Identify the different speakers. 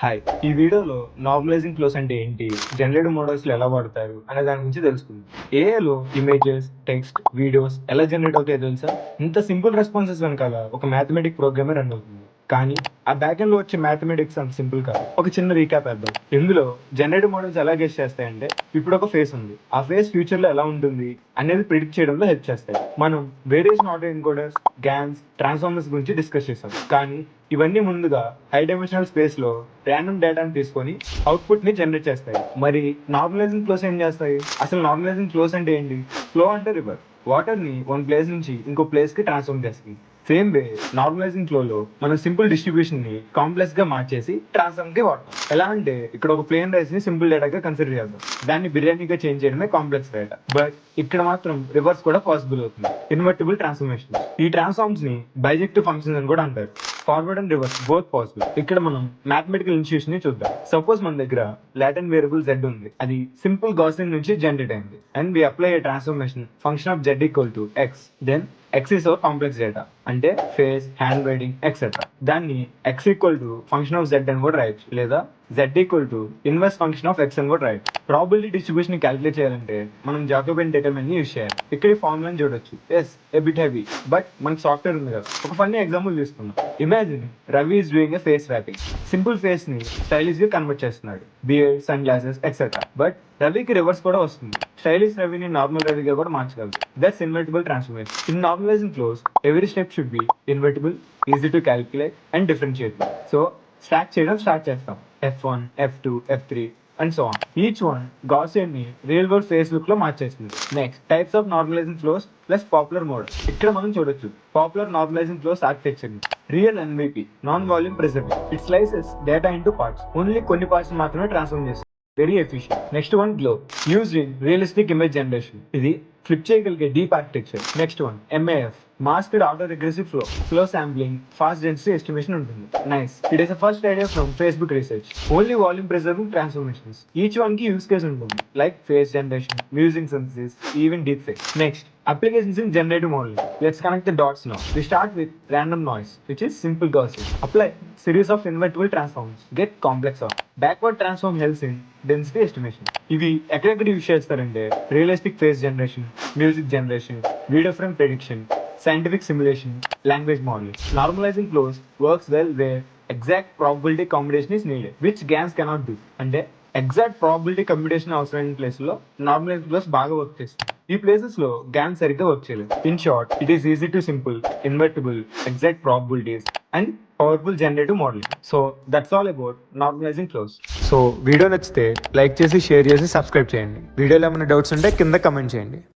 Speaker 1: Hi, ఈ వీడియోలో normalising flows అంటే ఏంటి, జనరేటివ్ మోడల్స్ ఎలా వాడతారు అనే దాని గురించి తెలుసుకుందాం. ఏఐలో ఇమేజెస్, టెక్స్ట్, వీడియోస్ ఎలా జనరేట్ అవుతాయో తెలుసా? ఇంత సింపుల్ రెస్పాన్సెస్ వెనకాల ఒక మ్యాథమెటిక్ ప్రోగ్రామే రన్ అవుతుంది. కానీ ఆ బ్యాక్ ఎండ్ లో వచ్చే మ్యాథమెటిక్స్ అంత సింపుల్ కాదు. ఒక చిన్న రీక్యాప్ వేద్దాం. ఇందులో జనరేటివ్ మోడల్స్ ఎలా గెస్ చేస్తాయంటే, ఇప్పుడు ఒక ఫేస్ ఉంది, ఆ ఫేస్ ఫ్యూచర్ లో ఎలా ఉంటుంది అనేది ప్రిడిక్ట్ చేయడంలో హెల్ప్ చేస్తాయి. మనం వేరియేషన్ ఆటో ఎన్కోడర్స్, గ్యాన్స్, ట్రాన్స్ఫార్మర్స్ గురించి డిస్కస్ చేసాం. కానీ ఇవన్నీ ముందుగా హై డైమెన్షనల్ స్పేస్ లో ర్యాండమ్ డేటాను తీసుకొని అవుట్పుట్ ని జనరేట్ చేస్తాయి. మరి నార్మలైజింగ్ ఫ్లోస్ ఏం చేస్తాయి? అసలు నార్మలైజింగ్ ఫ్లోస్ అంటే ఏంటి? ఫ్లో అంటే రివర్ వాటర్ ని వన్ ప్లేస్ నుంచి ఇంకో ప్లేస్ కి ట్రాన్స్ఫార్మ్ చేస్తుంది. సేమ్ వే నార్మలైజింగ్ ఫ్లో లో మనం సింపుల్ డిస్ట్రిబ్యూషన్ ని కాంప్లెక్స్ గా మార్చేసి ట్రాన్స్ఫార్మ్ కి వాడతాం. ఎలా అంటే, ఇక్కడ ఒక ప్లేన్ రైస్ ని సింపుల్ డేటాగా కన్సిడర్ చేద్దాం. దాన్ని బిర్యానీగా చేంజ్ చేయడమే కాంప్లెక్స్ డేటా. బట్ ఇక్కడ మాత్రం రివర్స్ కూడా పాసిబుల్ అవుతుంది. Invertible transformation. ఈ ట్రాన్స్ఫార్మ్స్ ని బైజెక్టివ్ ఫంక్షన్స్ అని కూడా అంటారు. Forward and reverse both possible. ఇక్కడ మనం మ్యాథమెటికల్ ఇన్స్టిట్యూషన్ ని చూద్దాం. సపోజ్ మన దగ్గర లాటెంట్ వేరియబుల్ z ఉంది. అది సింపుల్ గాసియన్ నుంచి జనరేట్ అయింది. And we apply a transformation function of z equal to x. Then x is our complex data అంటే ఫేస్, హ్యాండ్ రైటింగ్ ఎక్సెట్రా. దాన్ని x equal to function of z అని కూడా రాయొచ్చు, లేదా z equal to inverse function of x అని కూడా రాయొచ్చు. Probability distribution calculate చేయాలంటే మనం జాకోబియన్ డిటర్మినెంట్ ని యూజ్ చేయాలి. ఇక్కడ ఈ ఫార్ములాని చూడొచ్చు. It's a bit heavy, but మనకి సాఫ్ట్వేర్ ఉంది కదా. ఒక ఫన్నీ ఎగ్జాంపుల్ తీసుకుందాం. Imagine Ravi is doing a face wrapping. Simple face ని స్టైలిష్ గా కన్వర్ట్ చేస్తున్నాడు, beard, sunglasses etcetera. But రవికి రివర్స్ కూడా వస్తుంది. స్టైలిష్ రవిని నార్మల్ రవిగా కూడా మార్చగలదు. That's invertible transformation. In normalizing flows every step should be invertible, easy to calculate and differentiate. So stack చేయడం స్టార్ట్ చేస్తాం. f1, f2, f3 and so on. Each one Gaussian ని రియల్ వరల్డ్ ఫేస్ లుక్ లో మార్చేస్తుంది. Next types of normalising flows plus popular model. ఇక్కడ మనం చూడొచ్చు popular normalising flows architecture. Real NVP, non volume preserving. It slices data into parts. Only కొన్ని parts మాత్రమే transform చేస్తుంది. Very efficient. Next one glow, used in realistic image generation. ఇది flip చేయగలిగే deep architecture. Next one MAF, masked auto regressive flow sampling, fast density estimation ఉంటుంది. Nice. It is first idea from Facebook research. Only volume preserving transformations. Each one కి use case ఉంటుంది, like face generation, music synthesis, even deep fake. Next applications in generative modeling. Let's connect the dots now. We start with random noise, which is simple Gaussian. Apply series of invertible transforms. Get complex out. Backward transform helps in density estimation. ఇవి ఎక్కడెక్కడ use చేస్తారంటే realistic face generation, music generation, video frame prediction, scientific simulation, language modeling. Normalizing flows works well where exact probability combination is needed, which GANs cannot do. అంటే exact probability computation అవసరమైన place లో normalise flows బాగా work చేస్తుంది. ఈ places లో gain సరిగ్గా work చేయలేదు. In short, it is easy to simple, invertible, exact probabilities and powerful generative modelling. So that's all about normalising flows. So video నచ్చితే like చేసి, షేర్ చేసి, సబ్స్క్రైబ్ చేయండి. వీడియోలో ఏమైనా డౌట్స్ ఉంటే కింద కమెంట్ చేయండి.